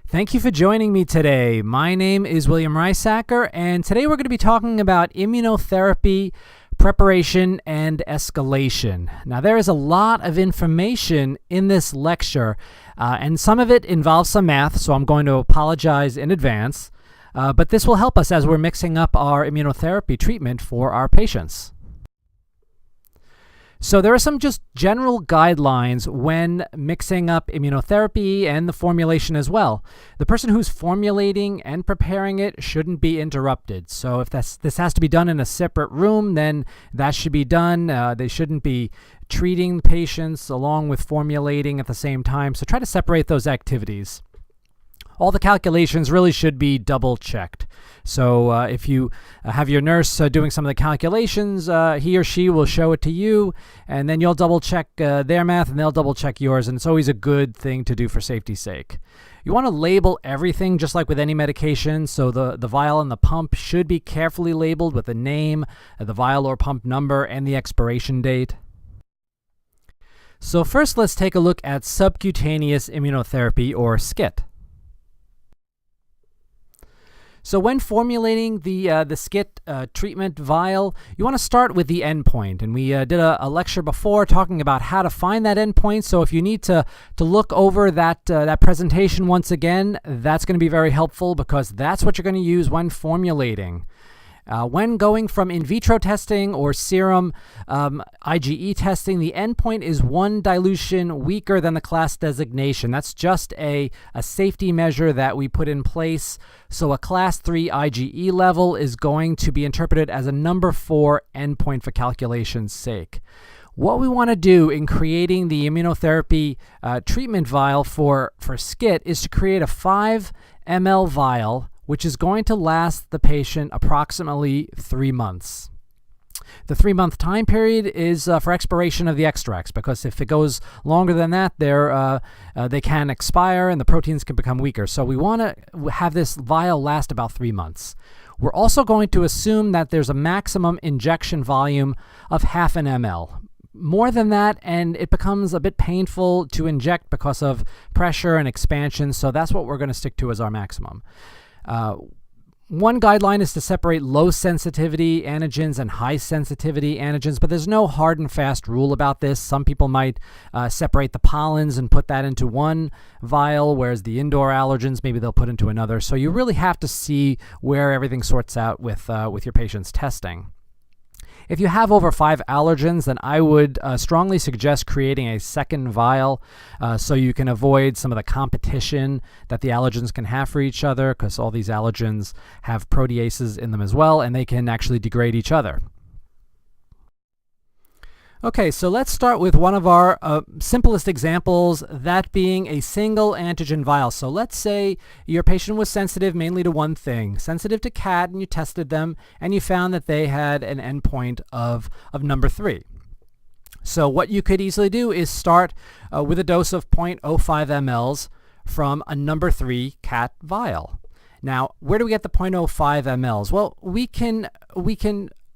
Thank you for joining me today. My name is William Reisacker, and today we're going to be talking about immunotherapy, preparation, and escalation. Now, there is a lot of information in this lecture, and some of it involves some math, so I'm going to apologize in advance. But this will help us as we're mixing up our immunotherapy treatment for our patients. So there are some just general guidelines when mixing up immunotherapy and the formulation as well. The person who's formulating and preparing it shouldn't be interrupted. So if this has to be done in a separate room, then that should be done. They shouldn't be treating patients along with formulating at the same time. So try to separate those activities. All the calculations really should be double-checked. So if you have your nurse doing some of the calculations, he or she will show it to you, and then you'll double-check their math, and they'll double-check yours, and it's always a good thing to do for safety's sake. You want to label everything just like with any medication, so the vial and the pump should be carefully labeled with the name, the vial or pump number, and the expiration date. So first, let's take a look at subcutaneous immunotherapy, or SCIT. So when formulating the SCIT treatment vial, you want to start with the endpoint. And we did a lecture before talking about how to find that endpoint. So if you need to look over that presentation once again, that's going to be very helpful because that's what you're going to use when formulating. When going from in vitro testing or serum IgE testing, the endpoint is one dilution weaker than the class designation. That's just a safety measure that we put in place. So a class 3 IgE level is going to be interpreted as a number 4 endpoint for calculation's sake. What we want to do in creating the immunotherapy treatment vial for SCIT is to create a 5 ml vial, which is going to last the patient approximately 3 months. The 3-month time period is for expiration of the extracts, because if it goes longer than that, they can expire and the proteins can become weaker. So we want to have this vial last about 3 months. We're also going to assume that there's a maximum injection volume of 0.5 ml. More than that, and it becomes a bit painful to inject because of pressure and expansion, so that's what we're going to stick to as our maximum. One guideline is to separate low sensitivity antigens and high sensitivity antigens, but there's no hard and fast rule about this. Some people might separate the pollens and put that into one vial, whereas the indoor allergens, maybe they'll put into another. So you really have to see where everything sorts out with your patient's testing. If you have over 5 allergens, then I would strongly suggest creating a second vial so you can avoid some of the competition that the allergens can have for each other, because all these allergens have proteases in them as well, and they can actually degrade each other. Okay, so let's start with one of our simplest examples, that being a single antigen vial. So let's say your patient was sensitive mainly to one thing, sensitive to cat, and you tested them, and you found that they had an endpoint of number 3. So what you could easily do is start with a dose of 0.05 mLs from a number 3 cat vial. Now, where do we get the 0.05 mLs? Well, we can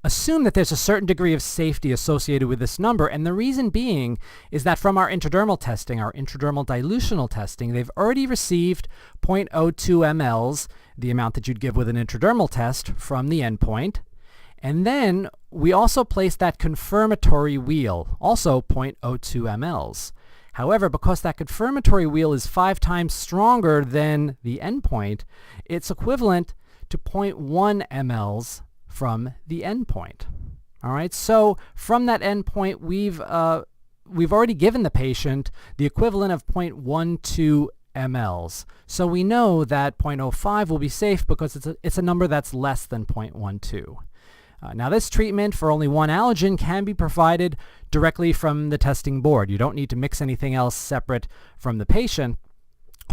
assume that there's a certain degree of safety associated with this number, and the reason being is that from our intradermal testing, our intradermal dilutional testing, they've already received 0.02 mLs, the amount that you'd give with an intradermal test, from the endpoint. And then we also place that confirmatory wheel, also 0.02 mLs. However, because that confirmatory wheel is 5 times stronger than the endpoint, it's equivalent to 0.1 mLs from the endpoint. All right, so from that endpoint, we've already given the patient the equivalent of 0.12 mLs. So we know that 0.05 will be safe because it's a number that's less than 0.12. Now, this treatment for only one allergen can be provided directly from the testing board. You don't need to mix anything else separate from the patient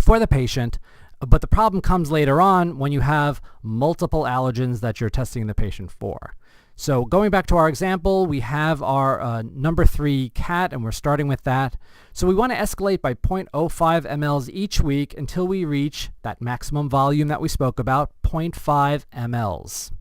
for the patient. But the problem comes later on when you have multiple allergens that you're testing the patient for. So going back to our example, we have our number 3 cat, and we're starting with that. So we want to escalate by 0.05 mLs each week until we reach that maximum volume that we spoke about, 0.5 mLs.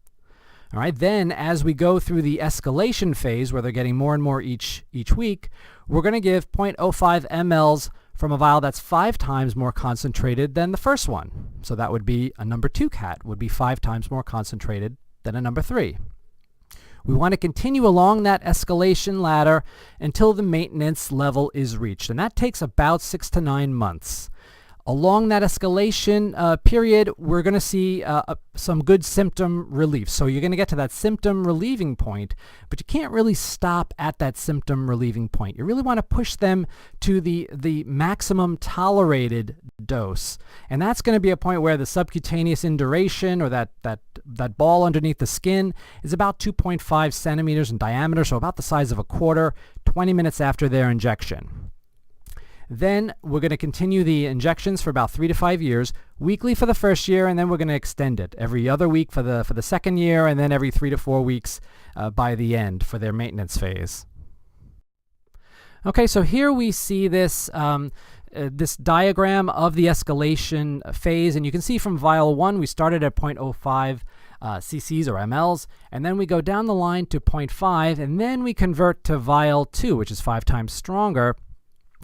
All right, then as we go through the escalation phase, where they're getting more and more each week, we're going to give 0.05 mLs from a vial that's 5 times more concentrated than the first one. So that would be a number 2 cat, would be 5 times more concentrated than a number 3. We want to continue along that escalation ladder until the maintenance level is reached, and that takes about 6 to 9 months. Along that escalation period, we're going to see some good symptom relief. So you're going to get to that symptom relieving point, but you can't really stop at that symptom relieving point. You really want to push them to the maximum tolerated dose. And that's going to be a point where the subcutaneous induration, or that ball underneath the skin, is about 2.5 centimeters in diameter, so about the size of a quarter, 20 minutes after their injection. Then we're going to continue the injections for about 3 to 5 years, weekly for the first year, and then we're going to extend it every other week for the second year, and then every 3 to 4 weeks by the end for their maintenance phase. Okay, so here we see this this diagram of the escalation phase, and you can see from vial 1 we started at 0.05 cc's or mLs, and then we go down the line to 0.5, and then we convert to vial 2, which is 5 times stronger.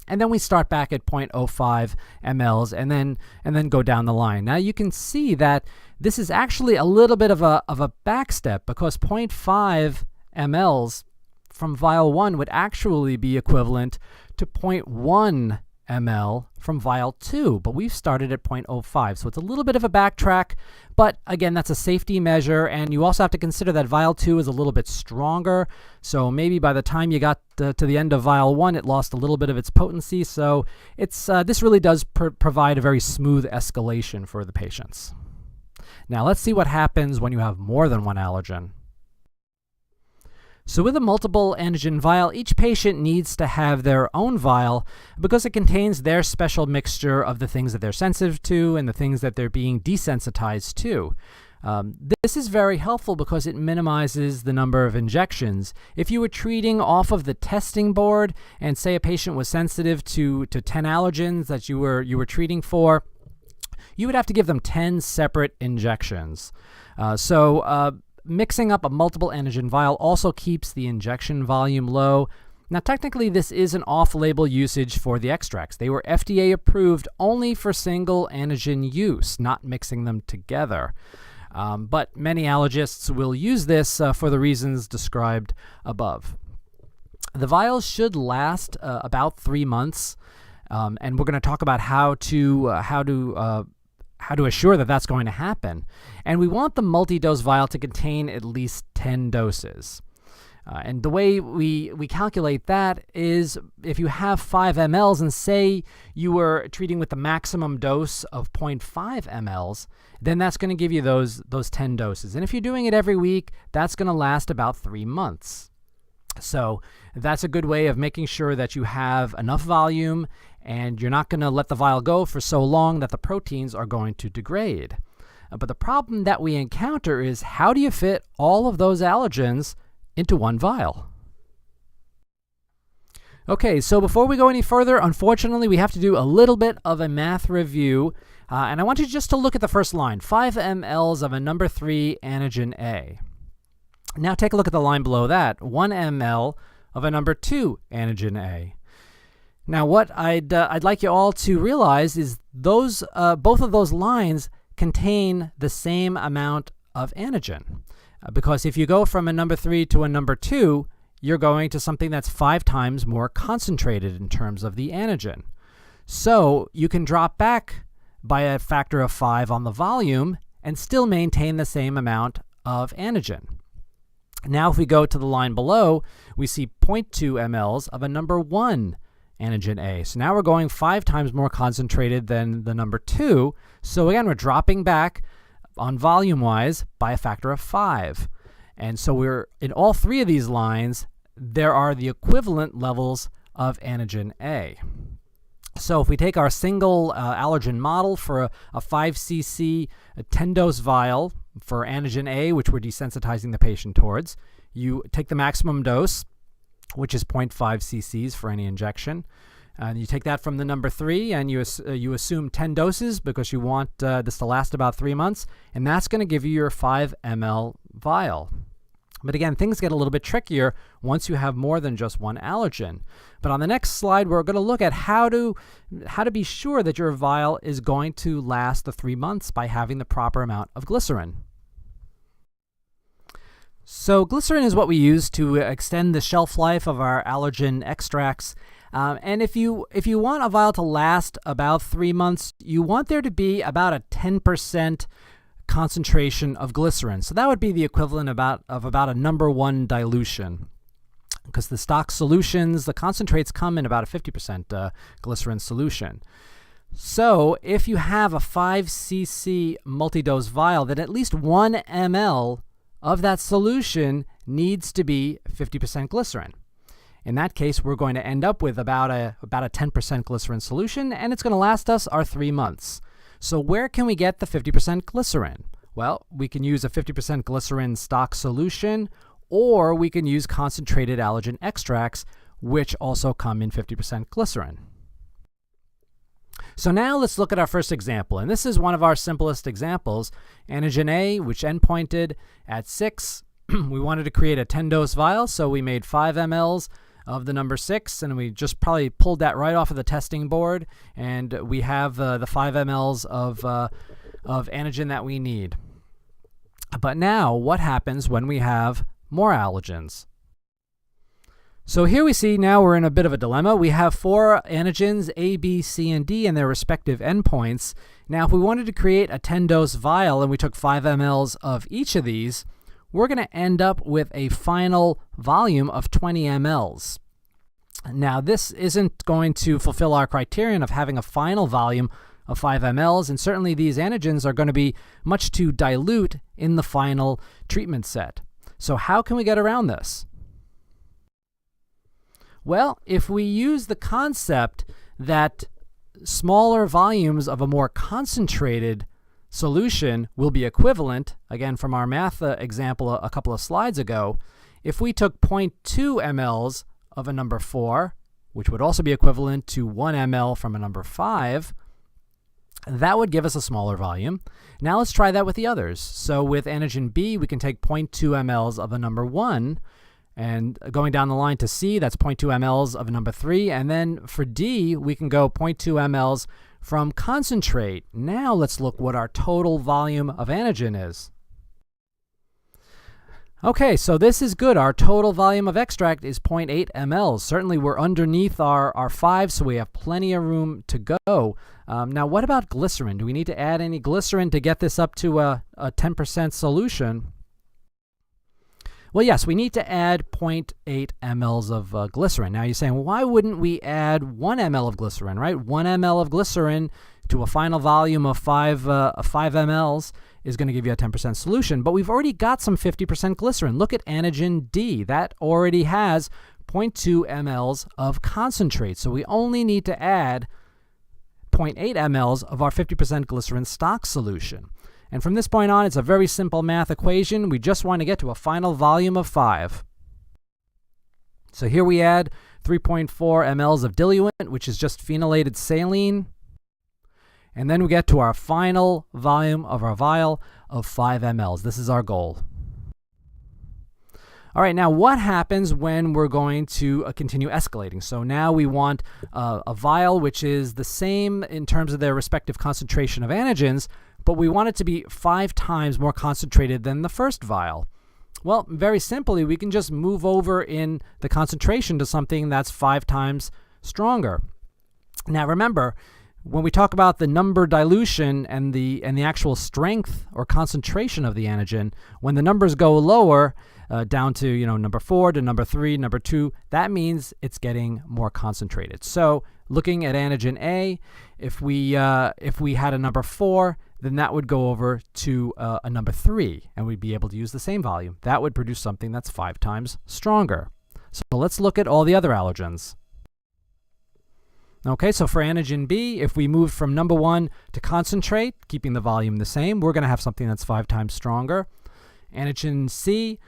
And then we start back at 0.05 mLs and then go down the line. Now you can see that this is actually a little bit of a back step, because 0.5 mLs from vial 1 would actually be equivalent to 0.1 ml from vial 2, but we've started at 0.05, so it's a little bit of a backtrack, but again, that's a safety measure, and you also have to consider that vial 2 is a little bit stronger, so maybe by the time you got to the end of vial 1, it lost a little bit of its potency, so it's this really does provide a very smooth escalation for the patients. Now let's see what happens when you have more than one allergen. So with a multiple antigen vial, each patient needs to have their own vial because it contains their special mixture of the things that they're sensitive to and the things that they're being desensitized to. This is very helpful because it minimizes the number of injections. If you were treating off of the testing board, and say a patient was sensitive to 10 allergens that you were treating for, you would have to give them 10 separate injections. Mixing up a multiple antigen vial also keeps the injection volume low. Now, technically, this is an off-label usage for the extracts. They were FDA approved only for single antigen use, not mixing them together. But many allergists will use this for the reasons described above. The vials should last about 3 months, and we're going to talk about how to assure that that's going to happen. And we want the multi-dose vial to contain at least 10 doses. And the way we calculate that is if you have 5 mLs and say you were treating with the maximum dose of 0.5 mLs, then that's going to give you those 10 doses. And if you're doing it every week, that's going to last about 3 months. So that's a good way of making sure that you have enough volume and you're not going to let the vial go for so long that the proteins are going to degrade. But the problem that we encounter is, how do you fit all of those allergens into one vial? Okay, so before we go any further, unfortunately, we have to do a little bit of a math review. And I want you just to look at the first line, 5 mLs of a number 3 antigen A. Now take a look at the line below that, 1 ml of a number 2 antigen A. Now what I'd like you all to realize is both of those lines contain the same amount of antigen. Because if you go from a number 3 to a number 2, you're going to something that's 5 times more concentrated in terms of the antigen. So you can drop back by a factor of 5 on the volume and still maintain the same amount of antigen. Now if we go to the line below, we see 0.2 mLs of a number 1 antigen A. So now we're going 5 times more concentrated than the number 2. So again, we're dropping back on volume-wise by a factor of 5. And so we're in all 3 of these lines, there are the equivalent levels of antigen A. So if we take our single allergen model for a 5 cc 10-dose vial for antigen A, which we're desensitizing the patient towards, you take the maximum dose, which is 0.5 cc's for any injection. And you take that from the number 3, and you assume 10 doses because you want this to last about 3 months, and that's going to give you your 5 ml vial. But again, things get a little bit trickier once you have more than just one allergen. But on the next slide, we're going to look at how to be sure that your vial is going to last the 3 months by having the proper amount of glycerin. So glycerin is what we use to extend the shelf life of our allergen extracts. And if you want a vial to last about 3 months, you want there to be about a 10% concentration of glycerin. So that would be the equivalent of about a number 1 dilution. Because the stock solutions, the concentrates come in about a 50% glycerin solution. So if you have a 5 cc multi-dose vial, then at least 1 ml of that solution needs to be 50% glycerin. In that case, we're going to end up with about a 10% glycerin solution, and it's going to last us our 3 months. So where can we get the 50% glycerin? Well, we can use a 50% glycerin stock solution, or we can use concentrated allergen extracts, which also come in 50% glycerin. So now let's look at our first example, and this is one of our simplest examples. Antigen A, which endpointed at 6. We wanted to create a 10-dose vial, so we made 5 mLs of the number 6, and we just probably pulled that right off of the testing board, and we have the 5 mLs of antigen that we need. But now, what happens when we have more allergens? So here we see now we're in a bit of a dilemma. We have 4 antigens, A, B, C, and D, and their respective endpoints. Now, if we wanted to create a 10-dose vial and we took 5 mLs of each of these, we're going to end up with a final volume of 20 mLs. Now, this isn't going to fulfill our criterion of having a final volume of 5 mLs, and certainly these antigens are going to be much too dilute in the final treatment set. So how can we get around this? Well, if we use the concept that smaller volumes of a more concentrated solution will be equivalent, again from our math example a couple of slides ago, if we took 0.2 mLs of a number 4, which would also be equivalent to 1 ml from a number 5, that would give us a smaller volume. Now let's try that with the others. So with antigen B, we can take 0.2 mLs of a number 1, and going down the line to C, that's 0.2 mLs of a number 3, and then for D, we can go 0.2 mLs from concentrate. Now let's look what our total volume of antigen is. Okay, so this is good. Our total volume of extract is 0.8 mLs. Certainly we're underneath our 5, so we have plenty of room to go. Now what about glycerin? Do we need to add any glycerin to get this up to a 10% solution? Well, yes, we need to add 0.8 mLs of glycerin. Now you're saying, well, why wouldn't we add 1 ml of glycerin, right? 1 ml of glycerin to a final volume of 5 mLs is going to give you a 10% solution. But we've already got some 50% glycerin. Look at antigen D. That already has 0.2 mLs of concentrate. So we only need to add 0.8 mLs of our 50% glycerin stock solution. And from this point on, it's a very simple math equation. We just want to get to a final volume of 5. So here we add 3.4 mLs of diluent, which is just phenylated saline. And then we get to our final volume of our vial of 5 mLs. This is our goal. All right, now what happens when we're going to continue escalating? So now we want a vial which is the same in terms of their respective concentration of antigens, but we want it to be 5 times more concentrated than the first vial. Well, very simply, we can just move over in the concentration to something that's 5 times stronger. Now remember, when we talk about the number dilution and the actual strength or concentration of the antigen, when the numbers go lower, down to number 4 to number 3, number 2, that means it's getting more concentrated. So looking at antigen A, if we had a number 4, then that would go over to a number 3, and we'd be able to use the same volume. That would produce something that's 5 times stronger. So let's look at all the other allergens. Okay, so for antigen B, if we move from number 1 to concentrate, keeping the volume the same, we're going to have something that's 5 times stronger. Antigen C,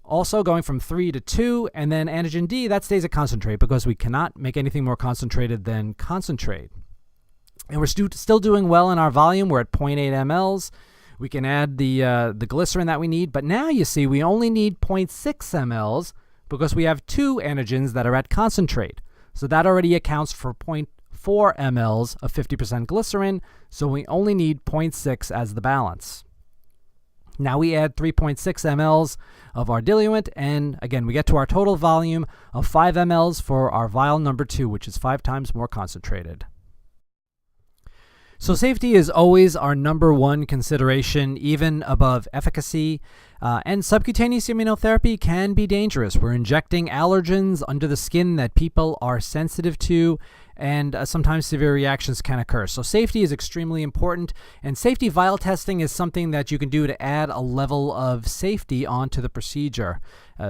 also going from 3 to 2, and then antigen D, that stays at concentrate because we cannot make anything more concentrated than concentrate. And we're still doing well in our volume. We're at 0.8 mLs. we can add the glycerin that we need. But now you see we only need 0.6 mLs because we have 2 antigens that are at concentrate. So that already accounts for 0.4 mLs of 50% glycerin, so we only need 0.6 as the balance. Now we add 3.6 mLs of our diluent, and again, we get to our total volume of 5 mLs for our vial number 2, which is 5 times more concentrated. So safety is always our number one consideration, even above efficacy. And subcutaneous immunotherapy can be dangerous. We're injecting allergens under the skin that people are sensitive to, and sometimes severe reactions can occur. So safety is extremely important, and safety vial testing is something that you can do to add a level of safety onto the procedure.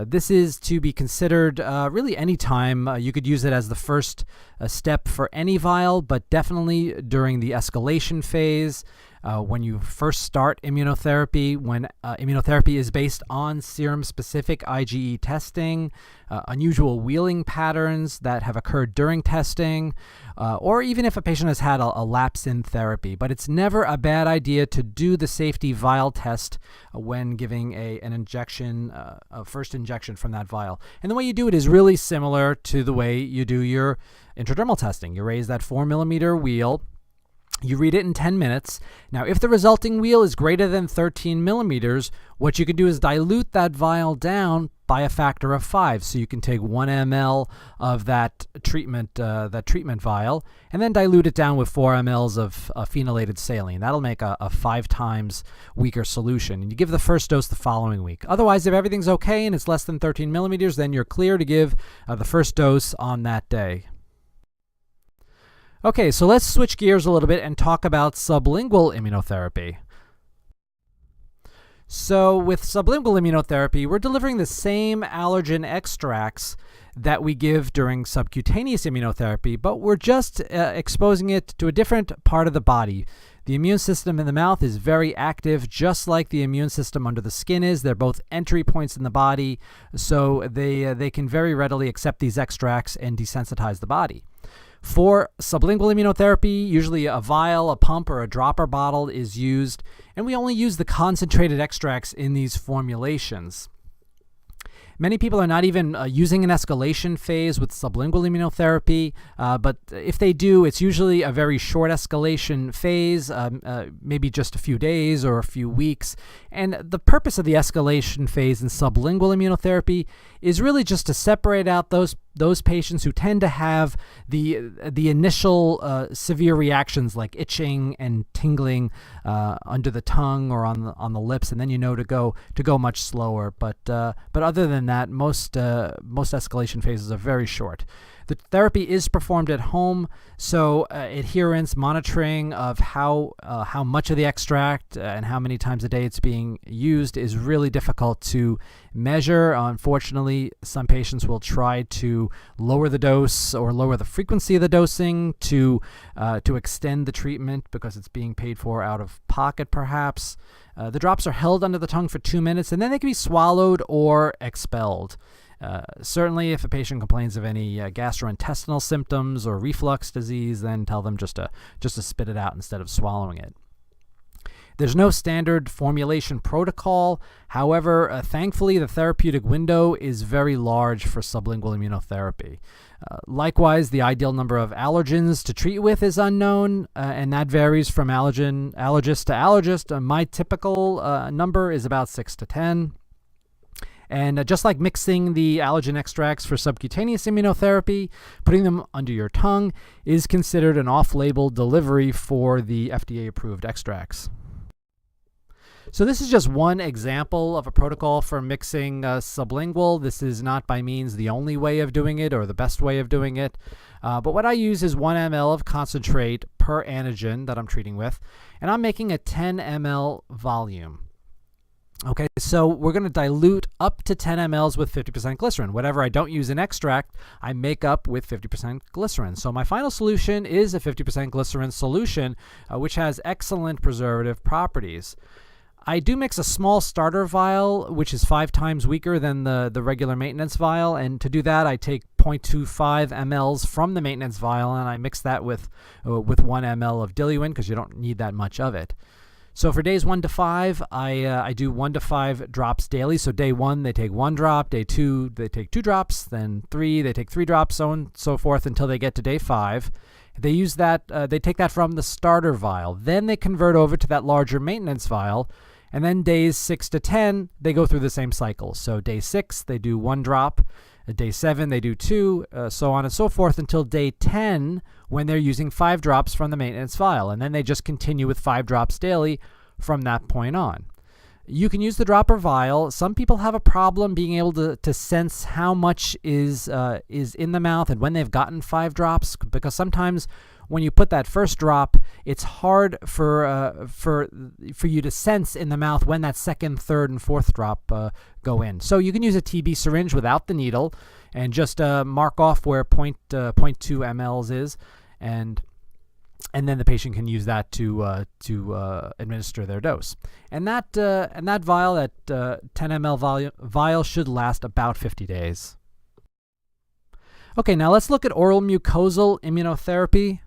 This is to be considered really any time. You could use it as the first step for any vial, but definitely during the escalation phase. When you first start immunotherapy, when immunotherapy is based on serum-specific IgE testing, unusual wheeling patterns that have occurred during testing, or even if a patient has had a lapse in therapy. But it's never a bad idea to do the safety vial test when giving an injection, a first injection from that vial. And the way you do it is really similar to the way you do your intradermal testing. You raise that 4-millimeter wheel. You read it in 10 minutes. Now, if the resulting wheel is greater than 13 millimeters, what you can do is dilute that vial down by a factor of 5. So you can take 1 ml of that treatment vial and then dilute it down with 4 mLs of phenylated saline. That'll make a 5 times weaker solution. And you give the first dose the following week. Otherwise, if everything's okay and it's less than 13 millimeters, then you're clear to give the first dose on that day. Okay, so let's switch gears a little bit and talk about sublingual immunotherapy. So with sublingual immunotherapy, we're delivering the same allergen extracts that we give during subcutaneous immunotherapy, but we're just exposing it to a different part of the body. The immune system in the mouth is very active, just like the immune system under the skin is. They're both entry points in the body, so they can very readily accept these extracts and desensitize the body. For sublingual immunotherapy, usually a vial, a pump, or a dropper bottle is used, and we only use the concentrated extracts in these formulations. Many people are not even using an escalation phase with sublingual immunotherapy, but if they do, it's usually a very short escalation phase, maybe just a few days or a few weeks. And the purpose of the escalation phase in sublingual immunotherapy is really just to separate out those patients who tend to have the initial severe reactions like itching and tingling under the tongue or on the lips, and then to go much slower. But other than that, most escalation phases are very short. The therapy is performed at home, so adherence, monitoring of how much of the extract and how many times a day it's being used is really difficult to measure. Unfortunately, some patients will try to lower the dose or lower the frequency of the dosing to extend the treatment because it's being paid for out of pocket, perhaps. The drops are held under the tongue for 2 minutes, and then they can be swallowed or expelled. Certainly, if a patient complains of any gastrointestinal symptoms or reflux disease, then tell them just to spit it out instead of swallowing it. There's no standard formulation protocol. However, thankfully, the therapeutic window is very large for sublingual immunotherapy. Likewise, the ideal number of allergens to treat with is unknown, and that varies from allergist to allergist. My typical number is about 6 to 10. And just like mixing the allergen extracts for subcutaneous immunotherapy, putting them under your tongue is considered an off-label delivery for the FDA-approved extracts. So this is just one example of a protocol for mixing sublingual. This is not by means the only way of doing it or the best way of doing it. But what I use is 1 ml of concentrate per antigen that I'm treating with, and I'm making a 10 ml volume. Okay, so we're going to dilute up to 10 mLs with 50% glycerin. Whatever I don't use in extract, I make up with 50% glycerin. So my final solution is a 50% glycerin solution, which has excellent preservative properties. I do mix a small starter vial, which is 5 times weaker than the regular maintenance vial, and to do that, I take 0.25 mLs from the maintenance vial, and I mix that with 1 ml of diluent, because you don't need that much of it. So for days 1 to 5, I do 1 to 5 drops daily. So day 1, they take 1 drop. Day 2, they take 2 drops. Then 3, they take 3 drops, so on and so forth until they get to day 5. They use that. They take that from the starter vial. Then they convert over to that larger maintenance vial. And then days 6 to 10, they go through the same cycle. So day 6, they do 1 drop. Day 7, they do 2, so on and so forth until day 10 when they're using 5 drops from the maintenance vial. And then they just continue with 5 drops daily from that point on. You can use the dropper vial. Some people have a problem being able to sense how much is in the mouth and when they've gotten 5 drops, because sometimes when you put that first drop, it's hard for you to sense in the mouth when that second, third, and fourth drop go in. So you can use a TB syringe without the needle and just mark off where 0.2 mLs is, and then the patient can use that to administer their dose. And that vial, that 10 ml vial, should last about 50 days. Okay, now let's look at oral mucosal immunotherapy.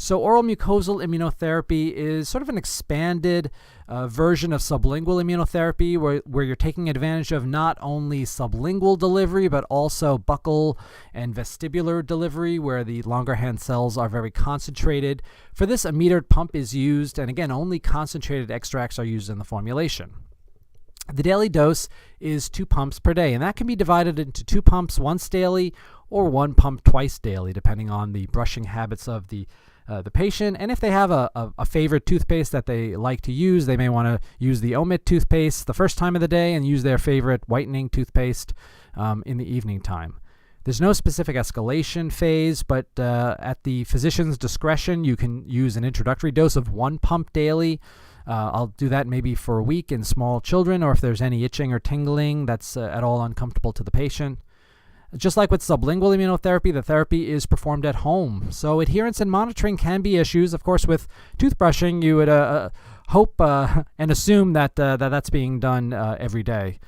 So oral mucosal immunotherapy is sort of an expanded version of sublingual immunotherapy where you're taking advantage of not only sublingual delivery, but also buccal and vestibular delivery, where the Langerhans cells are very concentrated. For this, a metered pump is used, and again, only concentrated extracts are used in the formulation. The daily dose is 2 pumps per day, and that can be divided into 2 pumps once daily or 1 pump twice daily, depending on the brushing habits of the patient. And if they have a favorite toothpaste that they like to use, they may want to use the Omit toothpaste the first time of the day and use their favorite whitening toothpaste in the evening time. There's no specific escalation phase, but at the physician's discretion, you can use an introductory dose of 1 pump daily. I'll do that maybe for a week in small children, or if there's any itching or tingling that's at all uncomfortable to the patient. Just like with sublingual immunotherapy, the therapy is performed at home. So adherence and monitoring can be issues. Of course, with toothbrushing, you would hope and assume that that's being done every day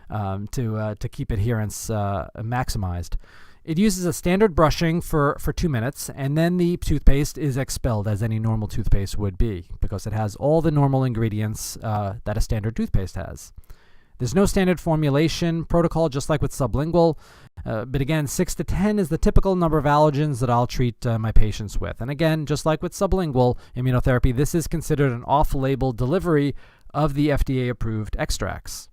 to keep adherence maximized. It uses a standard brushing for 2 minutes, and then the toothpaste is expelled as any normal toothpaste would be, because it has all the normal ingredients that a standard toothpaste has. There's no standard formulation protocol, just like with sublingual. But again, 6 to 10 is the typical number of allergens that I'll treat my patients with. And again, just like with sublingual immunotherapy, this is considered an off-label delivery of the FDA-approved extracts.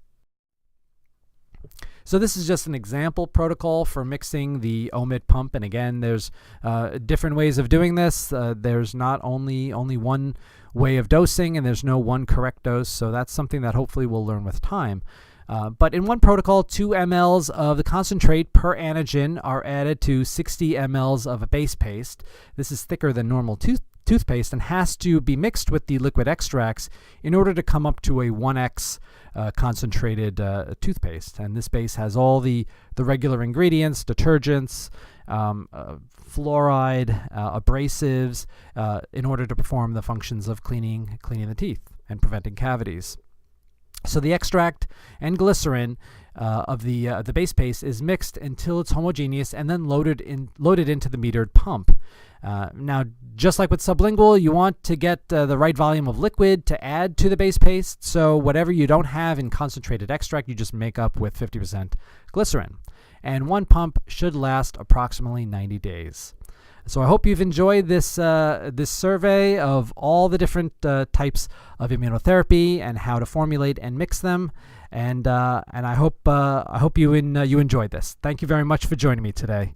So this is just an example protocol for mixing the Omit pump. And again, there's different ways of doing this. There's not only one way of dosing, and there's no one correct dose. So that's something that hopefully we'll learn with time. But in one protocol, 2 mLs of the concentrate per antigen are added to 60 mLs of a base paste. This is thicker than normal toothpaste and has to be mixed with the liquid extracts in order to come up to a 1x concentrated toothpaste. And this base has all the regular ingredients, detergents, fluoride, abrasives, in order to perform the functions of cleaning the teeth and preventing cavities. So the extract and glycerin of the base paste is mixed until it's homogeneous and then loaded into the metered pump. Now, just like with sublingual, you want to get the right volume of liquid to add to the base paste. So whatever you don't have in concentrated extract, you just make up with 50% glycerin. And 1 pump should last approximately 90 days. So I hope you've enjoyed this survey of all the different types of immunotherapy and how to formulate and mix them. And I hope you enjoyed this. Thank you very much for joining me today.